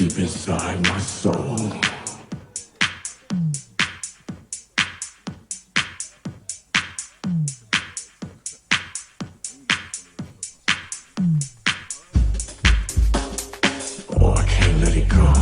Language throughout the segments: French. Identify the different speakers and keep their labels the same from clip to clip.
Speaker 1: deep inside my soul. Oh, I can't let it go.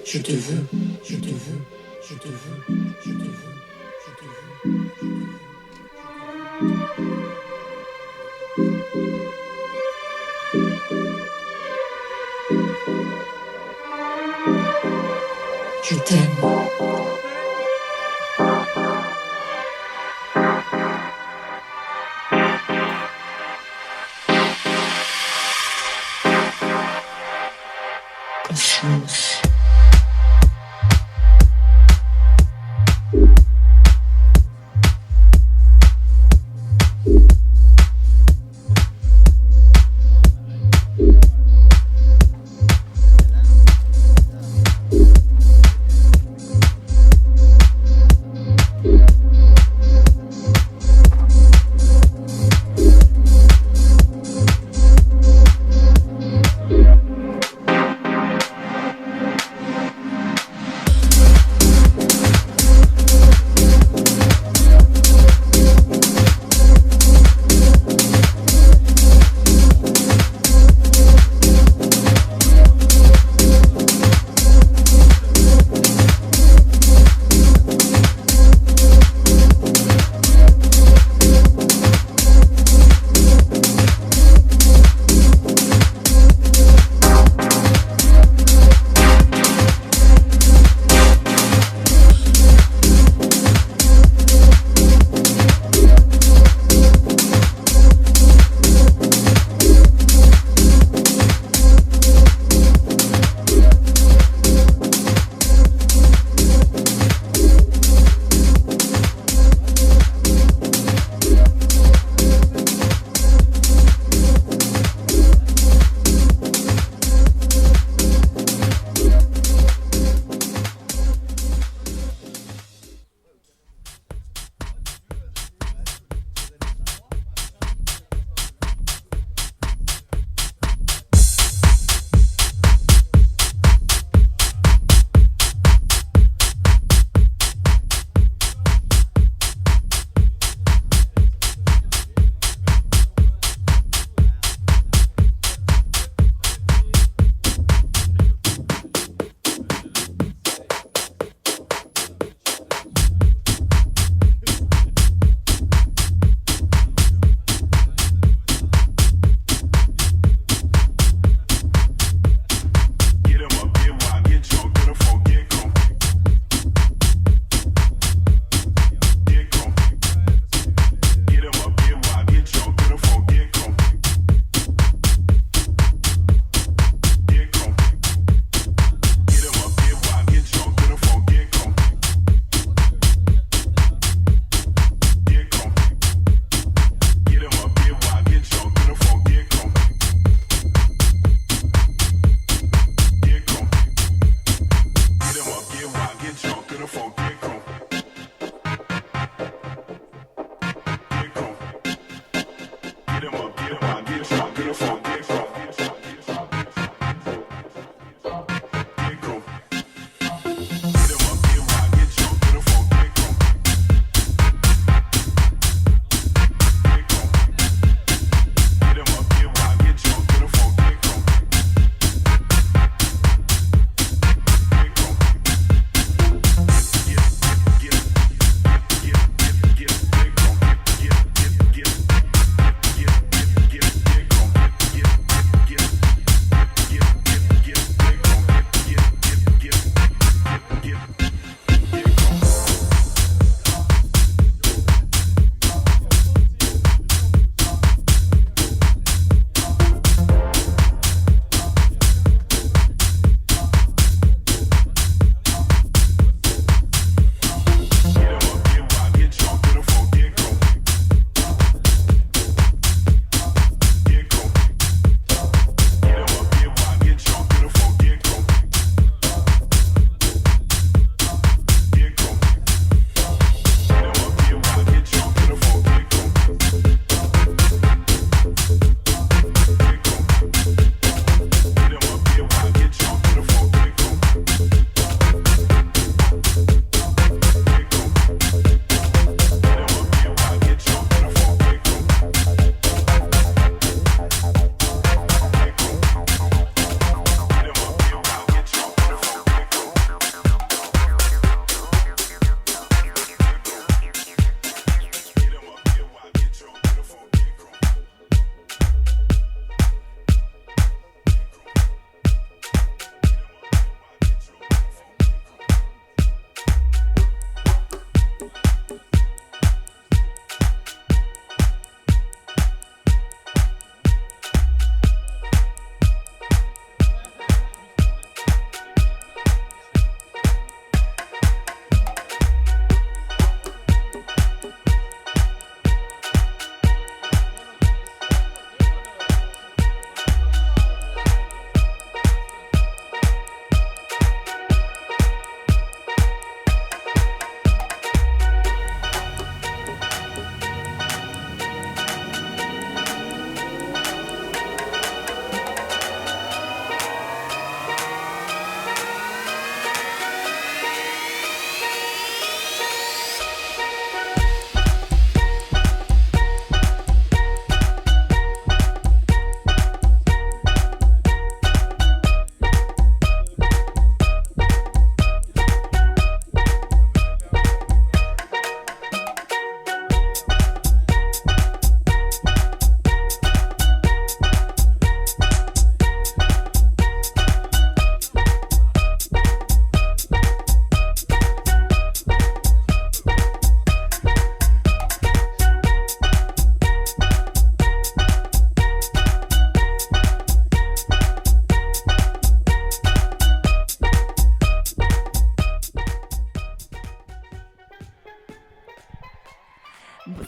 Speaker 1: Je te veux, je te veux, je te veux, je te veux, je te veux, je t'aime. Cosmos.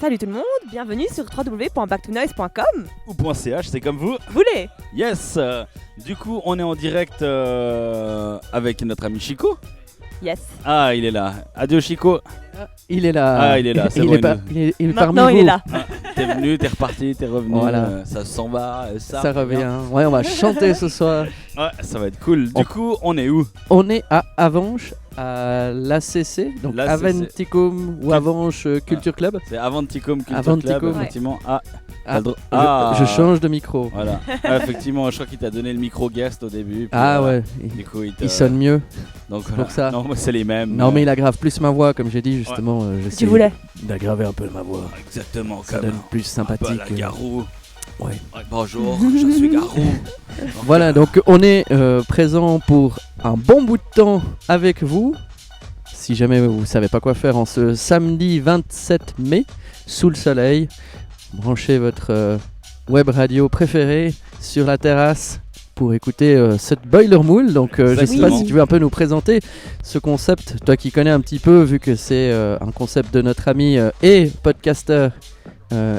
Speaker 2: Salut tout le monde, bienvenue sur www.backtonoise.com.
Speaker 3: Ou .ch, c'est comme vous.
Speaker 2: Voulez.
Speaker 3: Yes. Du coup, on est en direct avec notre ami Chico.
Speaker 2: Yes.
Speaker 3: Ah, il est là. Adieu Chico.
Speaker 4: Il est là.
Speaker 3: Ah, il est là, c'est
Speaker 4: il
Speaker 3: bon,
Speaker 4: est pas- il est
Speaker 2: Maintenant
Speaker 4: parmi
Speaker 2: il est
Speaker 4: vous.
Speaker 2: là.
Speaker 3: Ah, t'es venu, t'es reparti, t'es revenu.
Speaker 4: Voilà.
Speaker 3: Ça s'en va,
Speaker 4: Ça revient. Ouais, on va chanter ce soir.
Speaker 3: Ouais, ça va être cool. Du coup, on est où?
Speaker 4: On est à Avenches, à l'ACC, donc
Speaker 3: L'ACC.
Speaker 4: Aventicum ou Avenches Culture Club.
Speaker 3: C'est Avanticum Culture
Speaker 4: Avanticum.
Speaker 3: Club, effectivement. Ah,
Speaker 4: Ah,
Speaker 3: Ah.
Speaker 4: je change de micro.
Speaker 3: voilà. Ah, effectivement, je crois qu'il t'a donné le micro guest au début. puis,
Speaker 4: Ah ouais,
Speaker 3: Du coup,
Speaker 4: il sonne mieux.
Speaker 3: Donc,
Speaker 4: pour ça.
Speaker 3: Non, moi, c'est les mêmes.
Speaker 4: Non mais il aggrave plus ma voix, comme j'ai dit justement.
Speaker 2: Tu voulais.
Speaker 4: d'aggraver un peu ma voix.
Speaker 3: Exactement,
Speaker 4: Ça
Speaker 3: comme
Speaker 4: donne plus
Speaker 3: un peu à
Speaker 4: sympathique.
Speaker 3: la Garou.
Speaker 4: Ouais.
Speaker 3: Ouais, bonjour, je suis Garou.
Speaker 4: Voilà, donc on est présent pour un bon bout de temps avec vous. Si jamais vous savez pas quoi faire en ce samedi 27 mai, sous le soleil, branchez votre web radio préférée sur la terrasse pour écouter cette Boiler Moule. Donc je sais pas
Speaker 3: Exactement.
Speaker 4: si tu veux un peu nous présenter ce concept, toi qui connais un petit peu, vu que c'est un concept de notre ami et podcasteur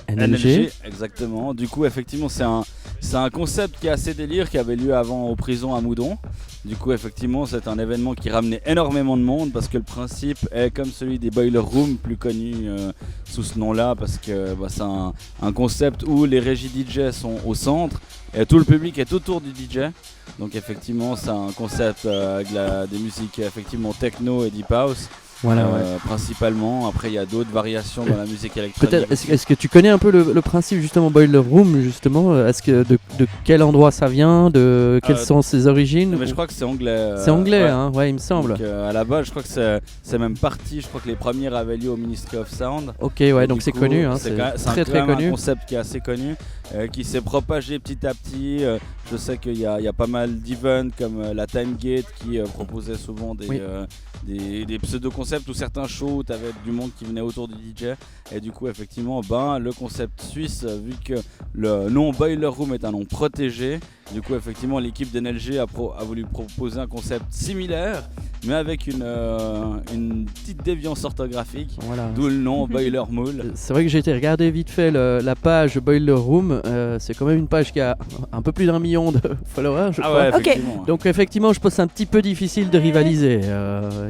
Speaker 4: NLG.
Speaker 3: Exactement. Du coup, effectivement, c'est un concept qui est assez délire, qui avait lieu avant aux prisons à Moudon. Du coup, effectivement, c'est un événement qui ramenait énormément de monde parce que le principe est comme celui des Boiler Room, plus connu sous ce nom-là, parce que c'est un concept où les régies DJ sont au centre et tout le public est autour du DJ. Donc, effectivement, c'est un concept avec des musiques effectivement techno et deep house.
Speaker 4: Voilà,
Speaker 3: Principalement. Après, il y a d'autres variations dans la musique électronique.
Speaker 4: Peut-être, est-ce que tu connais un peu le principe justement Boiler Room justement Est-ce que de quel endroit ça vient, de quelles sont ses origines?
Speaker 3: Mais je crois que c'est anglais.
Speaker 4: C'est anglais,
Speaker 3: ouais.
Speaker 4: hein, ouais, il me semble.
Speaker 3: Donc, à la base, je crois que c'est même parti. Je crois que les premières avaient lieu au Ministry of Sound.
Speaker 4: Ok, ouais,
Speaker 3: Et
Speaker 4: donc
Speaker 3: du
Speaker 4: c'est
Speaker 3: coup,
Speaker 4: connu, hein,
Speaker 3: c'est
Speaker 4: c'est
Speaker 3: quand
Speaker 4: très
Speaker 3: même
Speaker 4: connu.
Speaker 3: un concept qui est assez connu, qui s'est propagé petit à petit. Je sais qu'il y a pas mal d'events comme la Time Gate qui proposait souvent
Speaker 4: Oui.
Speaker 3: des pseudo-concepts ou certains shows où tu avais du monde qui venait autour du DJ. Et du coup, effectivement, le concept suisse, vu que le nom Boiler Room est un nom protégé, du coup, effectivement, l'équipe d'NLG a voulu proposer un concept similaire, mais avec une petite déviance orthographique,
Speaker 4: Voilà.
Speaker 3: d'où le nom Boiler Moule.
Speaker 4: C'est vrai que j'ai été regarder vite fait la page Boiler Room. C'est quand même une page qui a un peu plus d'1 million de followers, je
Speaker 3: Ah
Speaker 4: crois.
Speaker 3: ouais,
Speaker 2: Ok.
Speaker 3: effectivement.
Speaker 4: Donc effectivement, je pense que c'est un petit peu difficile de rivaliser.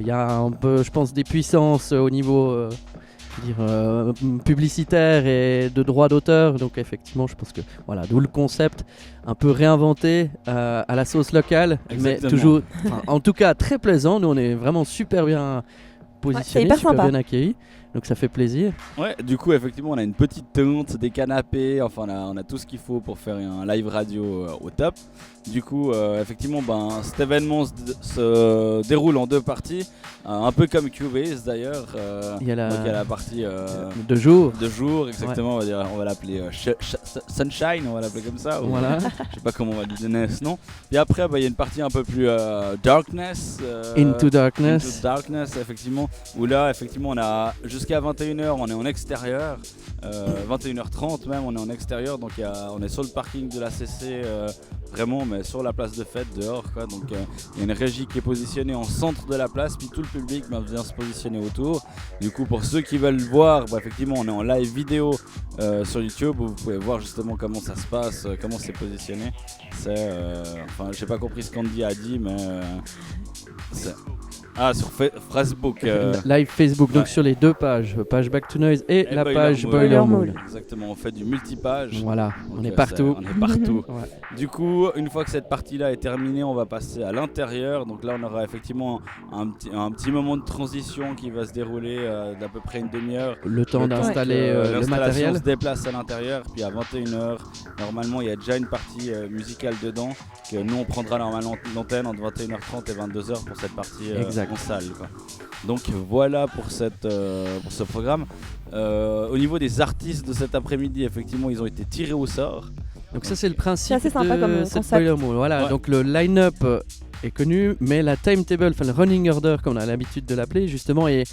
Speaker 4: Il y a un peu, je pense, des puissances au niveau publicitaire et de droit d'auteur. Donc effectivement, je pense que voilà, d'où le concept un peu réinventé à la sauce locale,
Speaker 3: Exactement.
Speaker 4: mais toujours, en tout cas, très plaisant. Nous, on est vraiment super bien positionnés,
Speaker 2: hyper
Speaker 4: super
Speaker 2: sympa.
Speaker 4: bien accueillis. Donc ça fait plaisir.
Speaker 3: Ouais, du coup, effectivement, on a une petite tente, des canapés, enfin, on a tout ce qu'il faut pour faire un live radio au top. Du coup, effectivement, cet événement se déroule en 2 parties, un peu comme Cubase d'ailleurs.
Speaker 4: Il y a la-
Speaker 3: Donc, il y a la partie
Speaker 4: De jour.
Speaker 3: de jour, exactement, on va l'appeler Sunshine, on va l'appeler comme ça. ou-
Speaker 4: Voilà.
Speaker 3: Je sais pas comment on va lui donner ce nom. Puis après, il y a une partie un peu plus Darkness.
Speaker 4: Into Darkness.
Speaker 3: Into Darkness, effectivement. Où là, effectivement, on a jusqu'à 21h, on est en extérieur. 21h30 même, on est en extérieur. Donc on est sur le parking de la CC, vraiment, mais sur la place de fête, dehors, quoi. Donc il y a une régie qui est positionnée en centre de la place. Puis tout le public vient se positionner autour. Du coup, pour ceux qui veulent voir, effectivement, on est en live vidéo sur YouTube où vous pouvez voir justement comment ça se passe, comment c'est positionné. C'est, j'ai pas compris ce qu'Andy a dit, mais c'est... Ah, sur Facebook.
Speaker 4: Live Facebook, donc
Speaker 3: ouais.
Speaker 4: sur les 2 pages, page Back to Noise et la
Speaker 3: Boiler
Speaker 4: page
Speaker 3: Moule.
Speaker 4: Boiler
Speaker 2: Moule.
Speaker 4: Moule.
Speaker 3: Exactement, on fait du multipage.
Speaker 4: Voilà,
Speaker 3: Donc,
Speaker 4: on est partout.
Speaker 3: On est partout.
Speaker 4: Ouais.
Speaker 3: Du coup, une fois que cette partie-là est terminée, on va passer à l'intérieur. Donc là, on aura effectivement un petit moment de transition qui va se dérouler d'à peu près une demi-heure.
Speaker 4: Le temps
Speaker 3: Le temps
Speaker 4: d'installer
Speaker 3: que,
Speaker 4: le
Speaker 3: l'installation
Speaker 4: matériel.
Speaker 3: se déplace à l'intérieur, puis à 21h, normalement, il y a déjà une partie musicale dedans, que nous, on prendra normalement l'antenne entre 21h30 et 22h pour cette partie
Speaker 4: Exact.
Speaker 3: en salle, quoi. Donc voilà pour ce programme. Au niveau des artistes de cet après-midi, effectivement, ils ont été tirés au sort.
Speaker 4: Donc ça c'est le principe
Speaker 2: C'est assez sympa
Speaker 4: de
Speaker 2: comme
Speaker 4: cette
Speaker 2: concept.
Speaker 4: Boiler Moule. Voilà,
Speaker 3: Ouais.
Speaker 4: donc le line-up est connu, mais la timetable, enfin le running order comme on a l'habitude de l'appeler justement est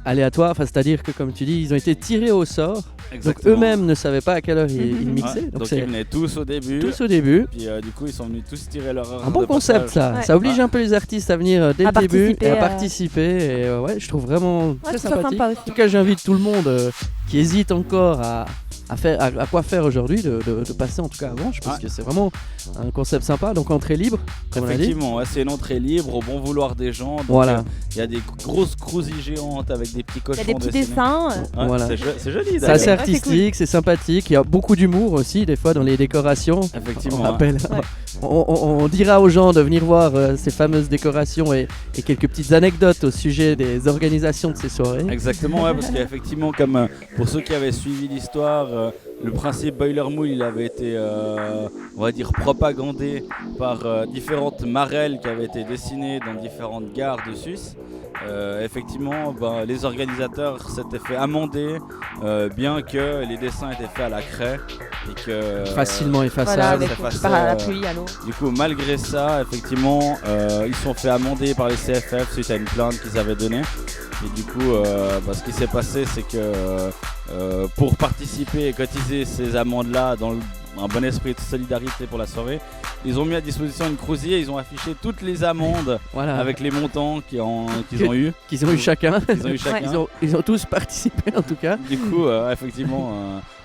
Speaker 4: aléatoire, enfin, c'est-à-dire que comme tu dis, ils ont été tirés au sort, donc
Speaker 3: Exactement.
Speaker 4: eux-mêmes ne savaient pas à quelle heure ils mixaient.
Speaker 3: Ouais,
Speaker 4: Donc
Speaker 3: donc
Speaker 4: c'est
Speaker 3: ils venaient tous au début.
Speaker 4: tous au début.
Speaker 3: Puis du coup, ils sont venus tous tirer leur heure
Speaker 4: Un bon
Speaker 3: de
Speaker 4: concept
Speaker 3: passage.
Speaker 4: ça.
Speaker 2: Ouais.
Speaker 4: Ça oblige un peu les artistes à venir dès
Speaker 2: À
Speaker 4: le début et à
Speaker 2: participer,
Speaker 4: participer. Et ouais, je trouve vraiment
Speaker 2: Ouais,
Speaker 4: très
Speaker 2: c'est
Speaker 4: sympathique.
Speaker 2: sympa
Speaker 4: En
Speaker 2: aussi.
Speaker 4: tout cas, j'invite tout le monde qui hésite encore à quoi faire aujourd'hui de passer en tout cas à Vanches parce
Speaker 3: Ouais.
Speaker 4: que c'est vraiment un concept sympa. Donc entrée libre, comme on a dit.
Speaker 3: Effectivement, ouais, c'est une entrée libre au bon vouloir des gens. Donc,
Speaker 4: Voilà.
Speaker 3: il y a des grosses crousilles géantes avec des petits
Speaker 2: Il
Speaker 3: cochons
Speaker 2: y a des petits
Speaker 3: dessinés.
Speaker 2: dessins.
Speaker 3: Ouais,
Speaker 4: Voilà.
Speaker 3: c'est joli
Speaker 4: C'est
Speaker 3: d'ailleurs.
Speaker 4: assez
Speaker 2: c'est
Speaker 4: artistique, c'est sympathique. Il y a beaucoup d'humour aussi des fois dans les décorations.
Speaker 3: Effectivement.
Speaker 4: On
Speaker 3: ouais.
Speaker 4: rappelle.
Speaker 2: Ouais.
Speaker 4: On dira aux gens de venir voir ces fameuses décorations et quelques petites anecdotes au sujet des organisations de ces soirées.
Speaker 3: Exactement, ouais, parce qu'effectivement, comme pour ceux qui avaient suivi l'histoire, le principe Boiler Moule, il avait été, on va dire, propagandé par différentes marelles qui avaient été dessinées dans différentes gares de Suisse. Effectivement, ben, les organisateurs s'étaient fait amender, bien que les dessins étaient faits à la craie et que
Speaker 4: Facilement effaçable.
Speaker 2: Voilà, avec
Speaker 3: ça fasse,
Speaker 2: par la pluie, à l'eau.
Speaker 3: du coup, malgré ça, effectivement, ils sont fait amender par les CFF suite à une plainte qu'ils avaient donnée. Et du coup, bah, ce qui s'est passé, c'est que pour participer et cotiser ces amendes-là dans un bon esprit de solidarité pour la soirée, ils ont mis à disposition une crousille et ils ont affiché toutes les amendes
Speaker 4: Voilà.
Speaker 3: avec les montants qu'ils ont eu.
Speaker 4: Qu'ils ont eu chacun.
Speaker 3: Ils ont eu chacun.
Speaker 4: Ils ont tous participé en tout cas.
Speaker 3: Du coup, effectivement,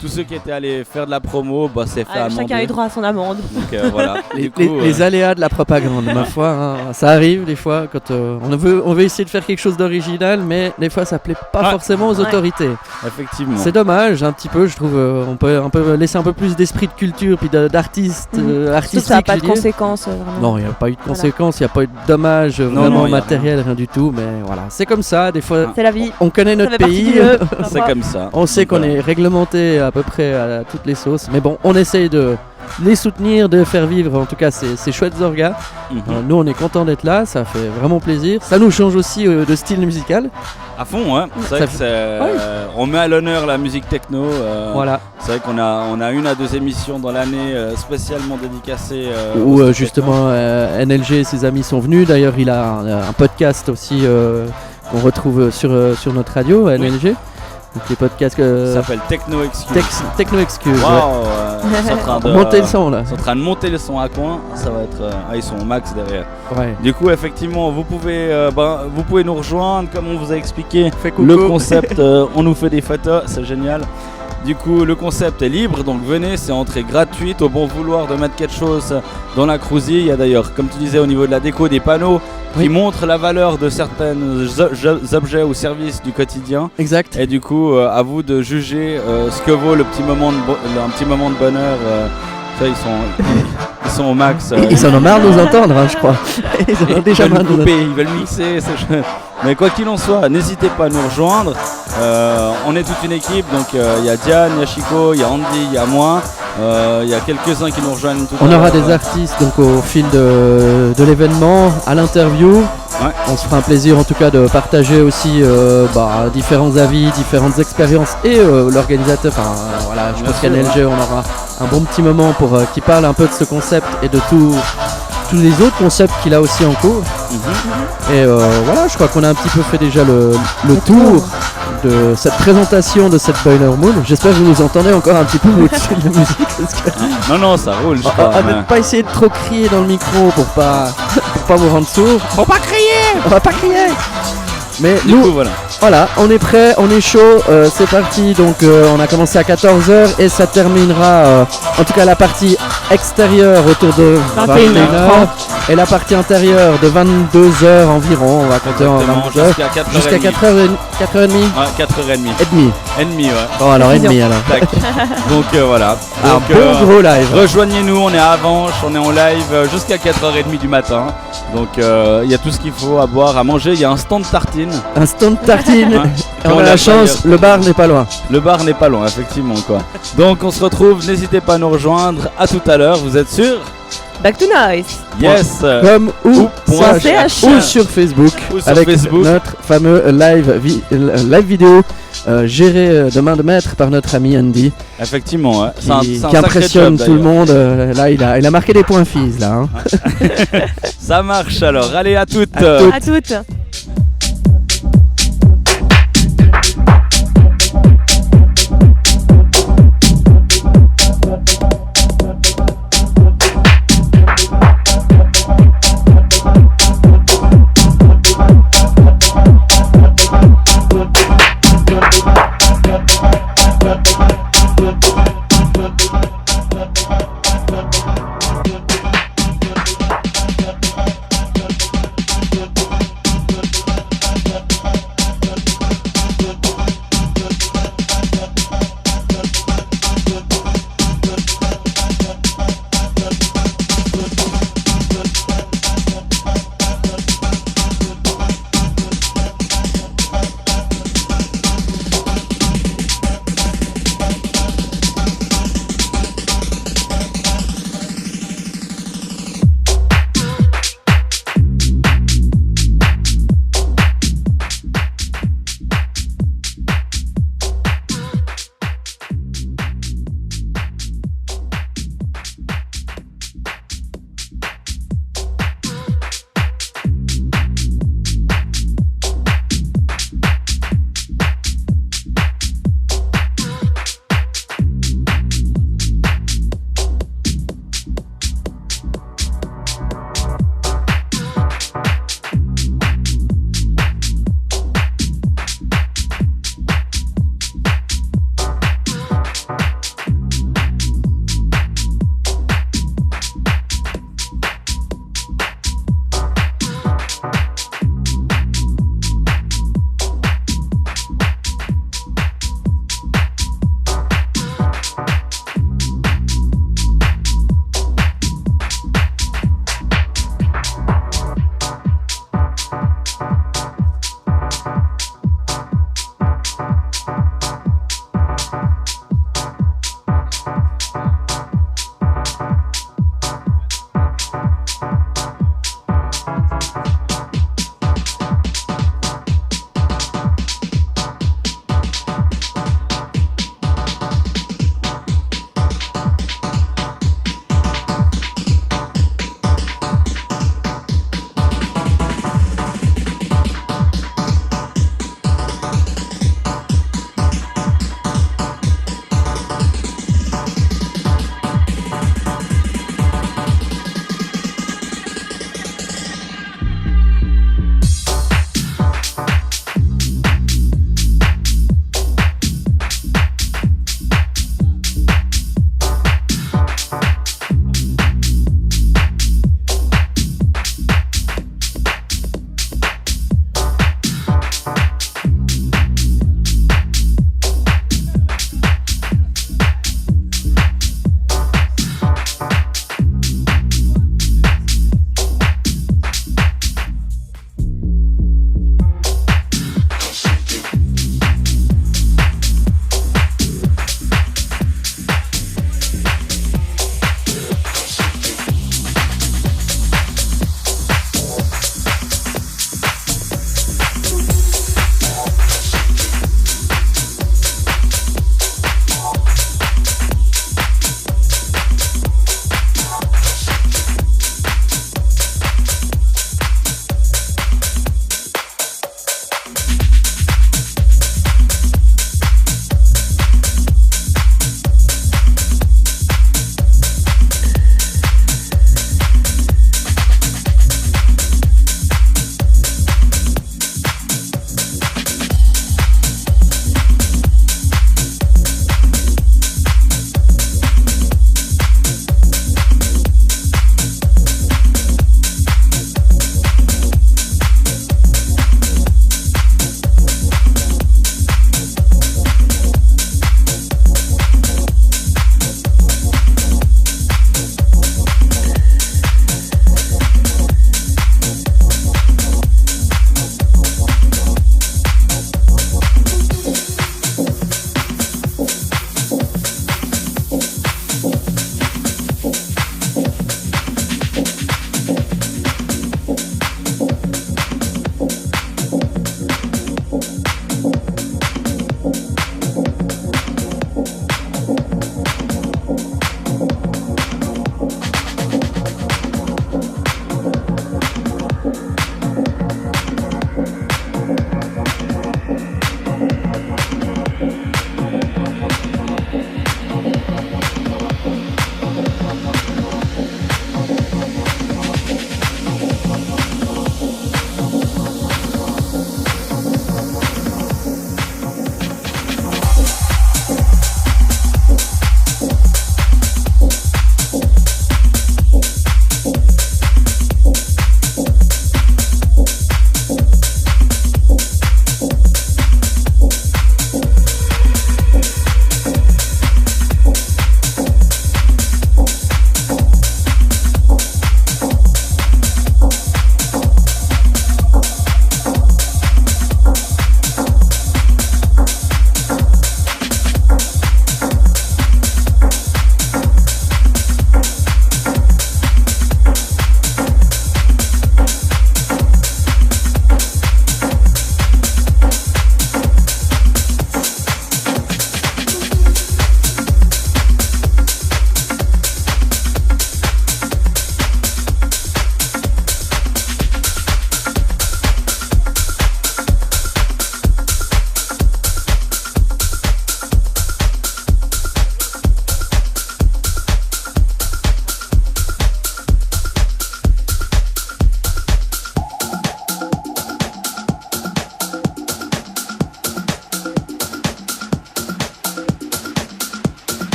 Speaker 3: tous ceux qui étaient allés faire de la promo, bah, s'est fait amender.
Speaker 2: Chacun a eu droit à son amende.
Speaker 3: Donc voilà.
Speaker 4: Les,
Speaker 3: Du coup,
Speaker 4: les aléas de la propagande, ma foi, hein. Ça arrive des fois quand on veut essayer de faire quelque chose d'original, mais des fois ça plaît pas
Speaker 3: Ouais.
Speaker 4: forcément aux
Speaker 2: Ouais.
Speaker 4: autorités.
Speaker 3: effectivement.
Speaker 4: C'est dommage, un petit peu, je trouve. On peut un peu laisser un peu plus d'esprit de culture puis d'artiste,
Speaker 2: Surtout que
Speaker 4: artistique.
Speaker 2: ça n'a pas
Speaker 4: je
Speaker 2: de
Speaker 4: dirais.
Speaker 2: conséquences. Vraiment.
Speaker 4: Non, il n'y a pas eu de
Speaker 2: Voilà.
Speaker 4: conséquences, il n'y a pas eu de dommages
Speaker 3: Non,
Speaker 4: vraiment
Speaker 3: il y a
Speaker 4: matériels, rien du tout, mais voilà, c'est comme ça, des fois
Speaker 2: C'est la vie.
Speaker 4: on connaît
Speaker 2: Ça
Speaker 4: notre
Speaker 2: fait partie
Speaker 4: pays,
Speaker 2: du jeu.
Speaker 3: C'est comme ça.
Speaker 4: on sait
Speaker 3: Donc,
Speaker 4: qu'on
Speaker 3: voilà.
Speaker 4: est réglementé à peu près à toutes les sauces, mais bon, on essaye de les soutenir, de faire vivre en tout cas ces chouettes orgas.
Speaker 3: Mhm.
Speaker 4: Nous on est content d'être là, ça fait vraiment plaisir, ça nous change aussi de style musical,
Speaker 3: À fond, ouais. C'est vrai
Speaker 4: Ça
Speaker 3: que c'est, on met à l'honneur la musique techno.
Speaker 4: voilà,
Speaker 3: C'est vrai qu'on a une à deux émissions dans l'année spécialement dédicacées.
Speaker 4: où
Speaker 3: au style
Speaker 4: justement NLG et ses amis sont venus, d'ailleurs il a un podcast aussi qu'on retrouve sur notre radio, NLG, donc les podcasts
Speaker 3: techno. Ça s'appelle Techno Excuse.
Speaker 4: Techno Excuse.
Speaker 3: Waouh, ils sont en train de
Speaker 4: Montez le son là.
Speaker 3: Ils sont en train de monter le son à coin. Ça va être. Ils sont au max derrière.
Speaker 4: Ouais.
Speaker 3: Du coup, effectivement, vous pouvez nous rejoindre comme on vous a expliqué.
Speaker 4: Fais coucou.
Speaker 3: Le concept, on nous fait des photos, c'est génial. Du coup, le concept est libre, donc venez, c'est entrée gratuite, au bon vouloir de mettre quelque chose dans la crousille. Il y a d'ailleurs, comme tu disais, au niveau de la déco, des panneaux qui
Speaker 4: Oui.
Speaker 3: montrent la valeur de certains objets ou services du quotidien.
Speaker 4: Exact.
Speaker 3: Et du coup, à vous de juger ce que vaut un petit moment de bonheur. Ça, ils sont au max.
Speaker 4: Ils en ont marre de nous entendre, hein, je crois. Ils en ont
Speaker 3: Ils
Speaker 4: déjà
Speaker 3: veulent
Speaker 4: marre de nous
Speaker 3: couper, ils veulent mixer. Mais quoi qu'il en soit, n'hésitez pas à nous rejoindre. On est toute une équipe, donc il y a Diane, il y a Chico, il y a Andy, il y a moi. Il y a quelques-uns qui nous rejoignent tout à
Speaker 4: On
Speaker 3: l'heure.
Speaker 4: aura des artistes donc au fil de l'événement, à l'interview.
Speaker 3: Ouais.
Speaker 4: On se fera un plaisir en tout cas de partager aussi différents avis, différentes expériences et l'organisateur. Enfin voilà, je
Speaker 3: Bien
Speaker 4: pense
Speaker 3: sûr,
Speaker 4: qu'à NLG on aura un bon petit moment pour qui parle un peu de ce concept et de tous les autres concepts qu'il a aussi en cours.
Speaker 3: Mhm.
Speaker 4: Et voilà, je crois qu'on a un petit peu fait déjà le tour de cette présentation de cette Boiler Moon. J'espère que vous nous entendez encore un petit peu au-dessus de la musique. Parce que
Speaker 3: Non, ça roule, je crois.
Speaker 4: ne pas essayer de trop crier dans le micro pour pas vous rendre sourd.
Speaker 3: Faut pas crier.
Speaker 4: On va pas crier. Mais
Speaker 3: Du
Speaker 4: nous,
Speaker 3: coup, voilà.
Speaker 4: voilà, on est prêt, on est chaud, c'est parti. Donc on a commencé à 14h et ça terminera, en tout cas la partie extérieure autour de 21h et la partie intérieure de 22h environ. On va compter en
Speaker 3: Exactement,
Speaker 4: 22h jusqu'à 4h30.
Speaker 3: 4h30. Ouais, 4h30.
Speaker 4: Et demi.
Speaker 3: Ennemi, ouais.
Speaker 4: Bon alors et demi alors.
Speaker 3: Tac. Donc voilà.
Speaker 4: Un
Speaker 3: Donc,
Speaker 4: bon gros live.
Speaker 3: rejoignez-nous, on est à Avanches, on est en live jusqu'à 4h30 du matin. Donc il y a tout ce qu'il faut à boire, à manger. Il y a un stand tartine.
Speaker 4: Un stand tartine.
Speaker 3: Ouais.
Speaker 4: Et on
Speaker 3: On
Speaker 4: a
Speaker 3: l'a
Speaker 4: la
Speaker 3: pas
Speaker 4: chance,
Speaker 3: hier.
Speaker 4: le bar n'est pas loin.
Speaker 3: Le bar n'est pas loin, effectivement, quoi. Donc on se retrouve, n'hésitez pas à nous rejoindre. À tout à l'heure, vous êtes sûr?
Speaker 2: Back to Noise.
Speaker 3: Yes.
Speaker 4: Comme ou
Speaker 3: point
Speaker 2: CH.
Speaker 4: ou sur Facebook
Speaker 3: Ou sur
Speaker 4: avec
Speaker 3: Facebook.
Speaker 4: notre fameux live vidéo géré de main de maître par notre ami Andy
Speaker 3: Effectivement, ouais.
Speaker 4: qui,
Speaker 3: C'est un
Speaker 4: qui
Speaker 3: sacré
Speaker 4: impressionne
Speaker 3: job,
Speaker 4: tout le
Speaker 3: d'ailleurs.
Speaker 4: monde. Là il a marqué des points fils là. Hein.
Speaker 3: Ça marche alors, allez à toutes.
Speaker 4: À toutes.
Speaker 2: À toutes.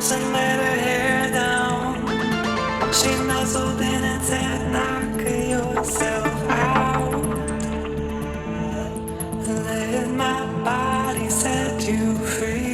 Speaker 5: house and let her hair down. She nuzzled in and said, knock yourself out. Let my body set you free.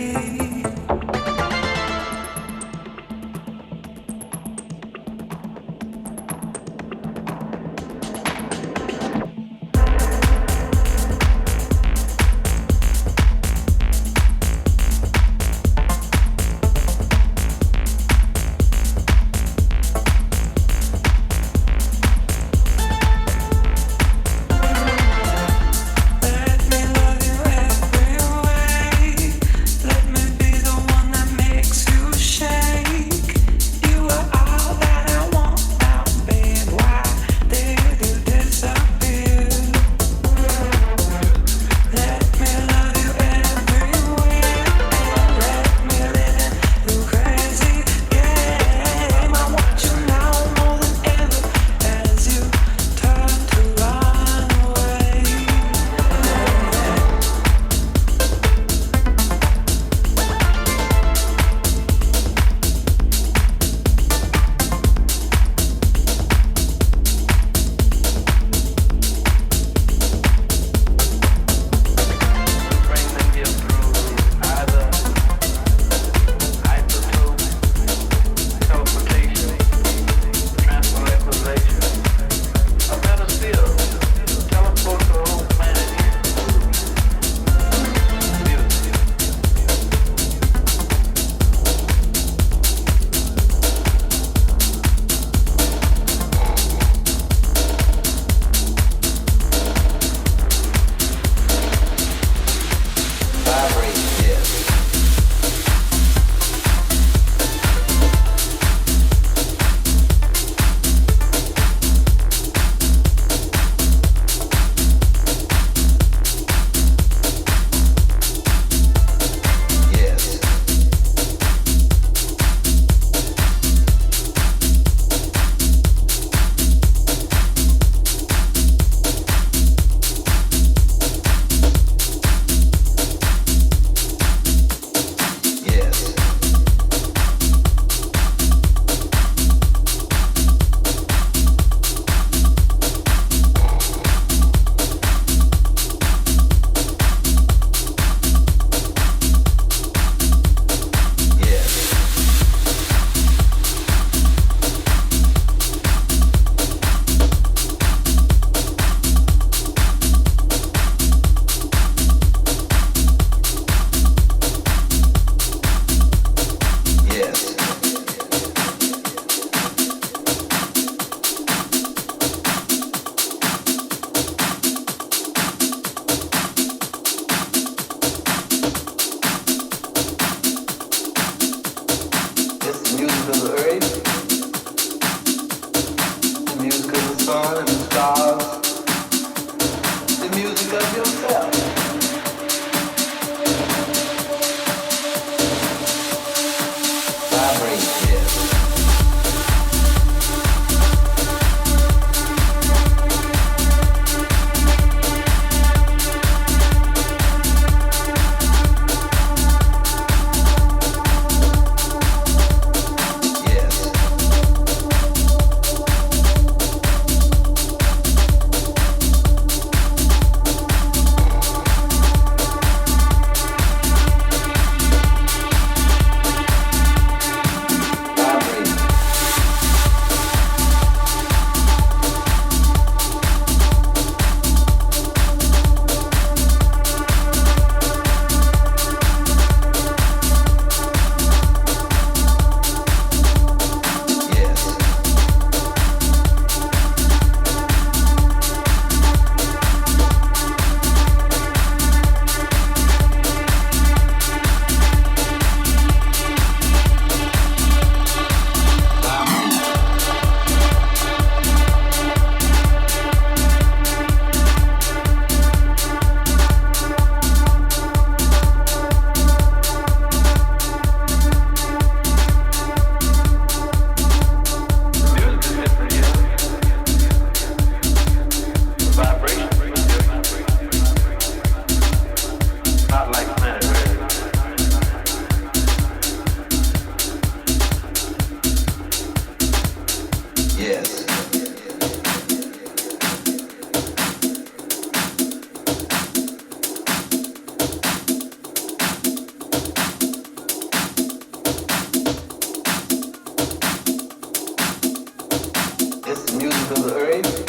Speaker 6: music of the earth,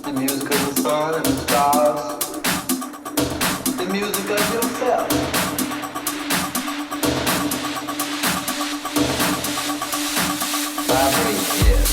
Speaker 6: the music of the sun and the stars, the music of yourself. Vibrate, yes.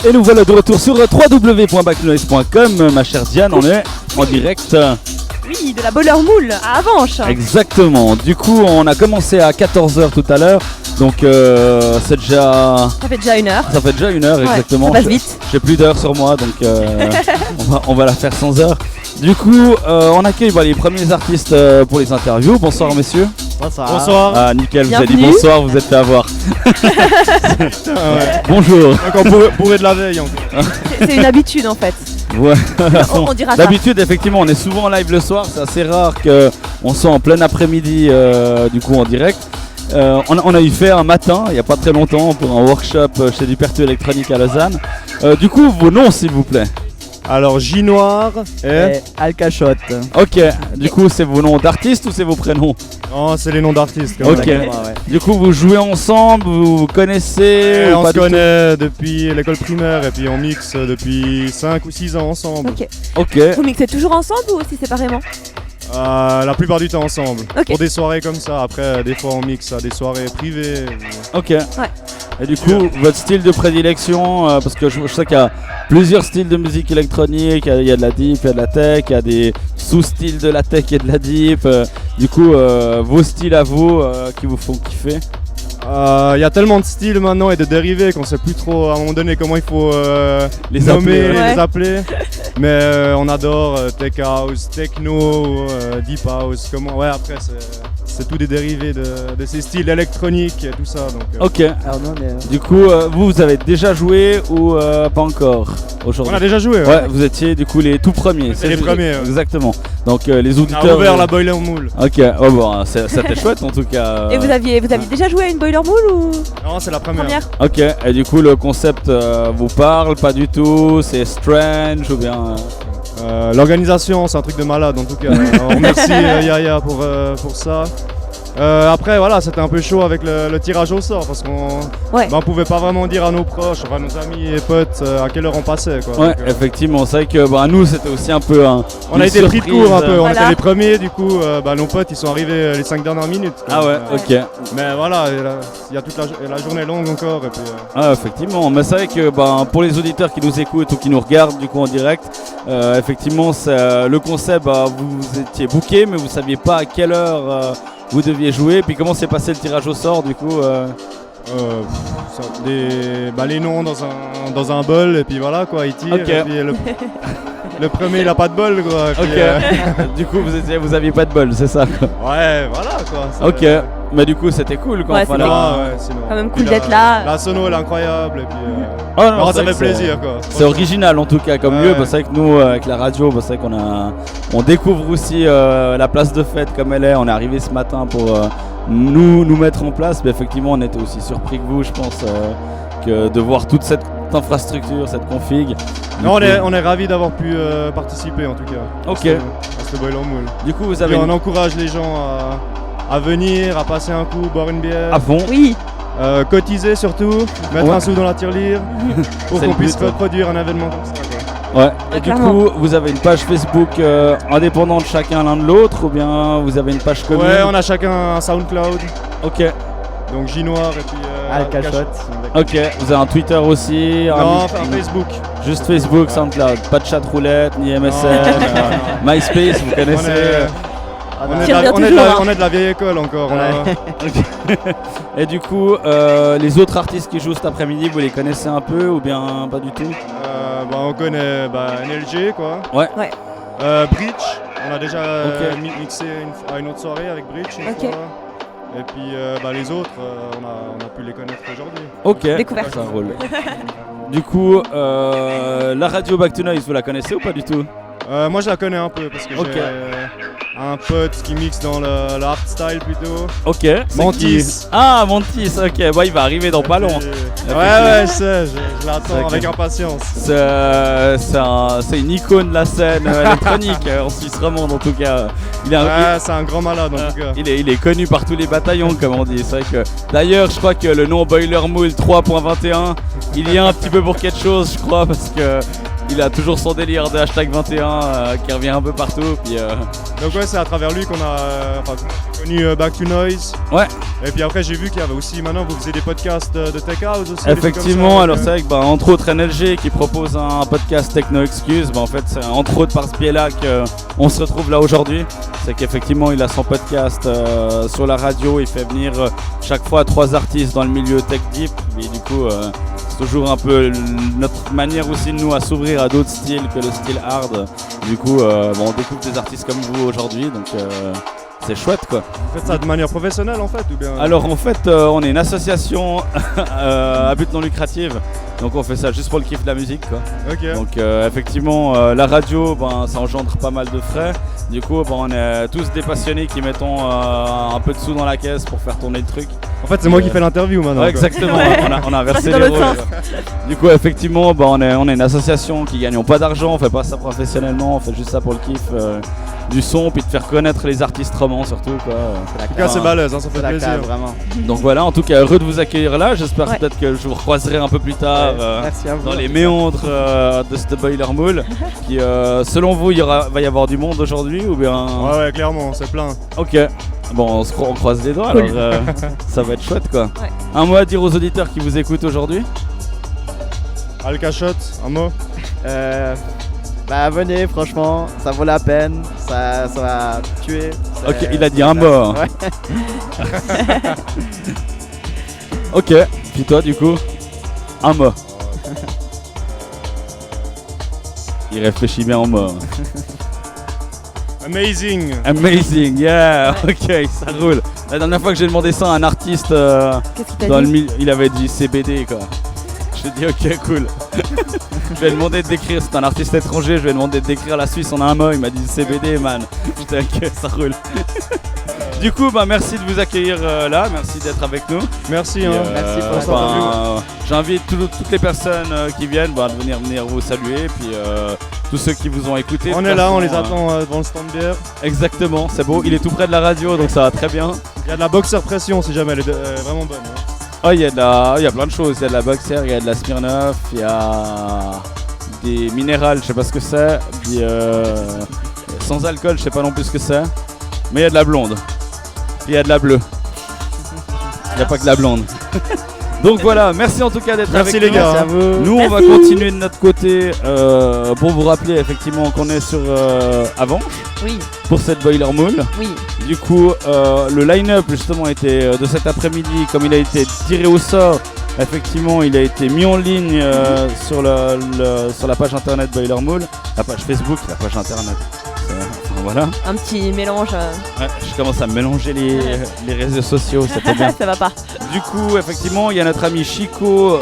Speaker 3: Et nous voilà de retour sur www.backnoise.com. Ma chère Diane, on est en direct.
Speaker 2: Oui, de la Boiler Moule à Avenches.
Speaker 3: Exactement. Du coup, on a commencé à 14h tout à l'heure. Donc, c'est déjà.
Speaker 2: Ça fait déjà 1 heure.
Speaker 3: Ça fait déjà 1 heure,
Speaker 2: Ouais,
Speaker 3: exactement.
Speaker 2: ça passe vite.
Speaker 3: J'ai plus d'heures sur moi, donc on va la faire sans heure. Du coup, on accueille les premiers artistes pour les interviews. Bonsoir, messieurs.
Speaker 7: Bonsoir.
Speaker 3: Ah, nickel, vous avez dit
Speaker 2: Bienvenue.
Speaker 3: bonsoir, vous êtes fait avoir.
Speaker 7: Ouais.
Speaker 3: Bonjour.
Speaker 7: Encore bourré de la veille encore.
Speaker 2: C'est une habitude en fait.
Speaker 3: Ouais.
Speaker 2: On dira ça.
Speaker 3: D'habitude, effectivement, on est souvent en live le soir. C'est assez rare qu'on soit en plein après-midi, du coup, en direct. On a eu fait un matin, il n'y a pas très longtemps, pour un workshop chez Dupertu Électronique à Lausanne. Du coup, vos noms, s'il vous plaît.
Speaker 7: Alors, J Noir et.
Speaker 8: Alcachotte.
Speaker 3: Ok, du coup, c'est vos noms d'artistes ou c'est vos prénoms?
Speaker 7: Non, c'est les noms d'artistes. quand
Speaker 3: Ok.
Speaker 7: même.
Speaker 3: Du coup, vous jouez ensemble, vous vous connaissez
Speaker 7: Et
Speaker 3: ou
Speaker 7: on
Speaker 3: pas
Speaker 7: se
Speaker 3: du tout?
Speaker 7: connaît depuis l'école primaire et puis on mixe depuis 5 ou 6 ans ensemble.
Speaker 2: Ok.
Speaker 3: Ok.
Speaker 2: Vous mixez toujours ensemble ou aussi séparément?
Speaker 7: La plupart du temps ensemble.
Speaker 2: Ok.
Speaker 7: Pour des soirées comme ça. Après, des fois on mixe à des soirées privées.
Speaker 3: Ok. Et du coup, votre style de prédilection, parce que je sais qu'il y a plusieurs styles de musique électronique, il y a de la deep, il y a de la tech, il y a des sous-styles de la tech et de la deep. Du coup, vos styles à vous qui vous font kiffer?
Speaker 7: Il y a tellement de styles maintenant et de dérivés qu'on sait plus trop à un moment donné comment il faut
Speaker 3: Les
Speaker 7: nommer,
Speaker 3: appeler,
Speaker 2: ouais.
Speaker 7: les appeler. Mais on adore tech house, techno, deep house. Ouais, après c'est tout des dérivés de ces styles électroniques et tout ça. Donc,
Speaker 3: Ok.
Speaker 8: Alors nous on est...
Speaker 3: Du coup, vous avez déjà joué ou pas encore aujourd'hui?
Speaker 7: on a déjà joué.
Speaker 3: Ouais, vous étiez du coup les tout premiers.
Speaker 7: C'est les premiers, ouais.
Speaker 3: Exactement. Donc les
Speaker 7: On a
Speaker 3: auditeurs.
Speaker 7: ouvert la Boiler Moule.
Speaker 3: Ok, oh bon, c'était chouette en tout cas.
Speaker 2: Et vous aviez déjà joué à une Boiler Moule ou
Speaker 7: Non, c'est la première.
Speaker 2: première?
Speaker 3: Ok, et du coup le concept vous parle pas du tout, c'est strange ou bien.
Speaker 7: L'organisation, c'est un truc de malade en tout cas. On remercie Yaya pour ça. Après voilà, c'était un peu chaud avec le tirage au sort parce qu'on
Speaker 2: Ouais.
Speaker 7: pouvait pas vraiment dire à nos proches, enfin nos amis et potes à quelle heure on passait quoi.
Speaker 3: Ouais,
Speaker 7: Donc,
Speaker 3: effectivement, c'est vrai que nous c'était aussi un peu un.
Speaker 7: on a
Speaker 3: une
Speaker 7: été pris de
Speaker 3: surprise.
Speaker 7: court un peu, on
Speaker 2: Voilà.
Speaker 7: était les premiers du coup, nos potes ils sont arrivés les 5 dernières minutes. quoi.
Speaker 3: Ah ouais, ok.
Speaker 7: Mais voilà, il y a toute la journée longue encore et puis
Speaker 3: Ah, effectivement, mais c'est vrai que pour les auditeurs qui nous écoutent ou qui nous regardent du coup en direct, effectivement le concept, vous étiez booké mais vous saviez pas à quelle heure vous deviez jouer. Puis comment s'est passé le tirage au sort du coup
Speaker 7: les noms dans un bol et puis voilà quoi, ils tirent
Speaker 3: Ok.
Speaker 7: et puis le premier il a pas de bol quoi. et puis,
Speaker 3: Ok. Du coup vous aviez pas de bol, c'est ça quoi.
Speaker 7: ouais voilà quoi. c'est-
Speaker 3: Ok. Mais du coup c'était cool quoi.
Speaker 2: Ouais,
Speaker 3: Enfin,
Speaker 2: c'était
Speaker 3: là-
Speaker 7: Ouais, sinon.
Speaker 2: Quand même
Speaker 7: Puis
Speaker 2: cool d'être là.
Speaker 7: La sono elle est incroyable et puis
Speaker 3: Oh, non,
Speaker 7: non,
Speaker 3: c'est
Speaker 7: ça
Speaker 3: vrai
Speaker 7: fait
Speaker 3: que
Speaker 7: plaisir quoi.
Speaker 3: C'est original en tout cas comme
Speaker 7: Ouais.
Speaker 3: lieu, parce que c'est vrai que nous avec la radio, c'est vrai on découvre aussi la place de fête comme elle est. On est arrivé ce matin pour nous mettre en place, mais effectivement on était aussi surpris que vous, je pense, que de voir toute cette infrastructure, cette config. Du
Speaker 7: Non,
Speaker 3: coup-
Speaker 7: on est ravis d'avoir pu participer en tout cas.
Speaker 3: Ok.
Speaker 7: À ce Boiler Moule.
Speaker 3: Du coup vous
Speaker 7: Puis
Speaker 3: avez
Speaker 7: on encourage les gens à venir, à passer un coup, boire une bière.
Speaker 3: à fond.
Speaker 2: Oui.
Speaker 7: Cotiser surtout, mettre
Speaker 3: Ouais.
Speaker 7: un sou dans la tirelire pour
Speaker 3: C'est
Speaker 7: qu'on
Speaker 3: le
Speaker 7: puisse
Speaker 3: but, ouais.
Speaker 7: reproduire un événement comme ça. Quoi.
Speaker 3: Ouais. Et du
Speaker 2: clairement.
Speaker 3: coup, vous avez une page Facebook indépendante chacun l'un de l'autre ou bien vous avez une page commune?
Speaker 7: Ouais, on a chacun un SoundCloud,
Speaker 3: Ok.
Speaker 7: donc J-Noir et puis
Speaker 8: Alcachot.
Speaker 3: Ok. Vous avez un Twitter aussi?
Speaker 7: Non, enfin Facebook.
Speaker 3: Juste Facebook, SoundCloud. Pas de chat roulette, ni MSN,
Speaker 7: Non.
Speaker 3: MySpace, vous
Speaker 7: On
Speaker 3: connaissez?
Speaker 7: est,
Speaker 8: Ah,
Speaker 7: on est
Speaker 2: Qui
Speaker 7: de la-
Speaker 2: revient
Speaker 7: on est de
Speaker 2: toujours,
Speaker 7: la-
Speaker 2: hein.
Speaker 7: on est de la vieille école encore. on a-
Speaker 3: Et du coup, les autres artistes qui jouent cet après-midi, vous les connaissez un peu ou bien pas du tout?
Speaker 7: on connaît NLG quoi.
Speaker 3: Ouais.
Speaker 2: Ouais.
Speaker 7: Breach, on a déjà
Speaker 3: Ok.
Speaker 7: mixé à une autre soirée avec Breach une
Speaker 2: Ok.
Speaker 7: fois. Et puis les autres, on a pu les connaître aujourd'hui.
Speaker 3: Ok.
Speaker 2: Découverte.
Speaker 3: Ça roule. Du coup, la radio Back to Noise, vous la connaissez ou pas du tout?
Speaker 7: Moi je la connais un peu parce que
Speaker 3: Ok.
Speaker 7: j'ai un pote qui mixe dans le hardstyle plutôt.
Speaker 3: Ok. c'est
Speaker 7: Mantis.
Speaker 3: qui? Ah, Mantis, ok. Bah, il va arriver dans pas long.
Speaker 7: Ouais, je sais, je l'attends
Speaker 3: Ok.
Speaker 7: avec impatience.
Speaker 3: C'est une icône de la scène électronique en Suisse romande en tout cas. Il est un-
Speaker 7: Ouais, c'est un grand malade en tout cas.
Speaker 3: il est connu par tous les bataillons comme on dit. C'est vrai que d'ailleurs je crois que le nom Boiler Moule 3.21 il y a un petit peu pour quelque chose je crois parce que il a toujours son délire de hashtag 21 qui revient un peu partout. Puis,
Speaker 7: Donc ouais, c'est à travers lui qu'on a connu Back to Noise.
Speaker 3: Ouais.
Speaker 7: Et puis après j'ai vu qu'il y avait aussi, maintenant vous faisiez des podcasts de Tech House aussi. des trucs
Speaker 3: effectivement,
Speaker 7: comme ça,
Speaker 3: alors c'est vrai que bah, entre autres NLG qui propose un podcast Techno Excuse, bah, en fait c'est entre autres par ce biais-là qu'on se retrouve là aujourd'hui. C'est qu'effectivement il a son podcast sur la radio, il fait venir chaque fois 3 artistes dans le milieu tech deep. Et du coup c'est toujours un peu notre manière aussi de nous à s'ouvrir à d'autres styles que le style hard. Du coup on découvre des artistes comme vous aujourd'hui donc c'est chouette quoi.
Speaker 7: Vous faites ça de manière professionnelle en fait ou bien?
Speaker 3: Alors en fait on est une association à but non lucratif, donc on fait ça juste pour le kiff de la musique quoi.
Speaker 7: Ok.
Speaker 3: Donc effectivement la radio ça engendre pas mal de frais, du coup on est tous des passionnés qui mettons un peu de sous dans la caisse pour faire tourner le truc.
Speaker 7: En fait c'est moi qui fais l'interview maintenant.
Speaker 3: Ouais,
Speaker 7: quoi.
Speaker 3: exactement, on a inversé
Speaker 2: dans
Speaker 3: les
Speaker 2: l'autre
Speaker 3: rôles. Du coup effectivement on est une association qui gagnons pas d'argent, on fait pas ça professionnellement, on fait juste ça pour le kiff du son puis de faire connaître les artistes romans surtout quoi.
Speaker 7: En tout cas c'est balèze, hein, ça fait
Speaker 8: C'est la
Speaker 7: plaisir.
Speaker 8: case, vraiment.
Speaker 3: Donc voilà, en tout cas heureux de vous accueillir là, j'espère
Speaker 2: Ouais.
Speaker 3: peut-être que je vous recroiserai un peu plus tard
Speaker 8: Merci à vous.
Speaker 3: dans les méandres de ce Boiler Moule qui selon vous va y avoir du monde aujourd'hui ou bien...
Speaker 7: Ouais clairement, c'est plein.
Speaker 3: Ok, bon on croise les doigts
Speaker 2: Cool.
Speaker 3: alors ça va être chouette quoi.
Speaker 2: Ouais.
Speaker 3: Un mot à dire aux auditeurs qui vous écoutent aujourd'hui?
Speaker 7: Alcachot, un mot.
Speaker 8: Venez, franchement, ça vaut la peine, ça va tuer.
Speaker 3: Ok, il a dit un mot.
Speaker 8: Ouais.
Speaker 3: Ok, puis toi du coup? Un mot. Il réfléchit bien en mot.
Speaker 7: Amazing.
Speaker 3: Amazing, yeah, ok, ça roule. La dernière fois que j'ai demandé ça à un artiste
Speaker 2: Qu'est-ce qu'il t'a
Speaker 3: dans le
Speaker 2: dit?
Speaker 3: milieu, il avait dit CBD quoi. Je lui ai dit ok cool. Je lui ai demandé de décrire, c'est un artiste étranger, je lui ai demandé de décrire la Suisse en un mot, il m'a dit CBD man. J'étais ok, ça roule. Du coup merci de vous accueillir là, merci d'être avec nous.
Speaker 7: Merci.
Speaker 3: Et,
Speaker 7: Hein.
Speaker 8: Merci pour cette interview.
Speaker 3: J'invite toutes les personnes qui viennent de venir vous saluer, puis tous ceux qui vous ont écouté.
Speaker 7: On
Speaker 3: de
Speaker 7: est
Speaker 3: toute
Speaker 7: là, on
Speaker 3: façon,
Speaker 7: les attend devant le stand bière.
Speaker 3: Exactement, c'est beau, il est tout près de la radio donc ça va très bien.
Speaker 7: Il y a de la boxer pression si jamais elle est vraiment bonne. Hein.
Speaker 3: Oh, il y a plein de choses, il y a de la Boxer, il y a de la Smirnoff, il y a des minérales, je sais pas ce que c'est, puis sans alcool, je sais pas non plus ce que c'est, mais il y a de la blonde, puis il y a de la bleue, il n'y a pas que de la blonde. Donc voilà, merci en tout cas d'être
Speaker 7: Merci
Speaker 3: avec
Speaker 7: les
Speaker 3: nous.
Speaker 7: gars.
Speaker 8: Merci à vous.
Speaker 3: Nous on va
Speaker 2: Merci.
Speaker 3: continuer de notre côté pour vous rappeler effectivement qu'on est sur Avanches
Speaker 2: Oui,
Speaker 3: pour cette Boiler Moule.
Speaker 2: oui.
Speaker 3: Du coup, le line-up justement était de cet après-midi, comme il a été tiré au sort, effectivement il a été mis en ligne sur la page internet Boiler Moule, la page Facebook, la page internet. Voilà.
Speaker 2: Un petit mélange.
Speaker 3: Ouais, je commence à mélanger les réseaux sociaux, ça fait bien.
Speaker 2: Ça va pas.
Speaker 3: Du coup, effectivement, il y a notre ami Chico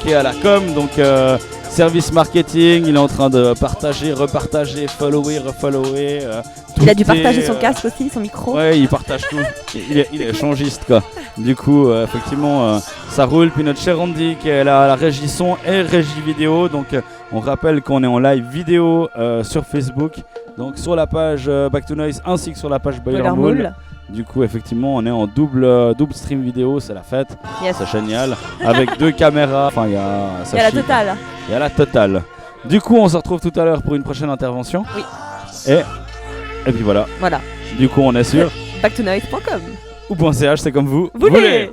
Speaker 3: qui est à la com, donc service marketing. Il est en train de partager, repartager, follower, refollower.
Speaker 2: Il a dû
Speaker 3: tweeter,
Speaker 2: partager son casque aussi, son micro.
Speaker 3: Ouais, il partage tout. Il est échangiste quoi. Du coup, effectivement, ça roule. Puis notre cher Andy qui est là à la régie son et régie vidéo. Donc, on rappelle qu'on est en live vidéo sur Facebook. Donc sur la page Back to Noise ainsi que sur la page Boiler
Speaker 2: Boiler
Speaker 3: Mool.
Speaker 2: Mool.
Speaker 3: Du coup, effectivement, on est en double stream vidéo, c'est la fête,
Speaker 2: Yes.
Speaker 3: c'est génial. Avec 2 caméras, enfin il y a
Speaker 2: Il y a la totale.
Speaker 3: Il y a la totale. Du coup, on se retrouve tout à l'heure pour une prochaine intervention.
Speaker 2: Oui.
Speaker 3: Et puis voilà.
Speaker 2: Voilà.
Speaker 3: Du coup, on est sur
Speaker 2: Backtonoise.com.
Speaker 3: ou .ch, c'est comme vous
Speaker 2: Voulez.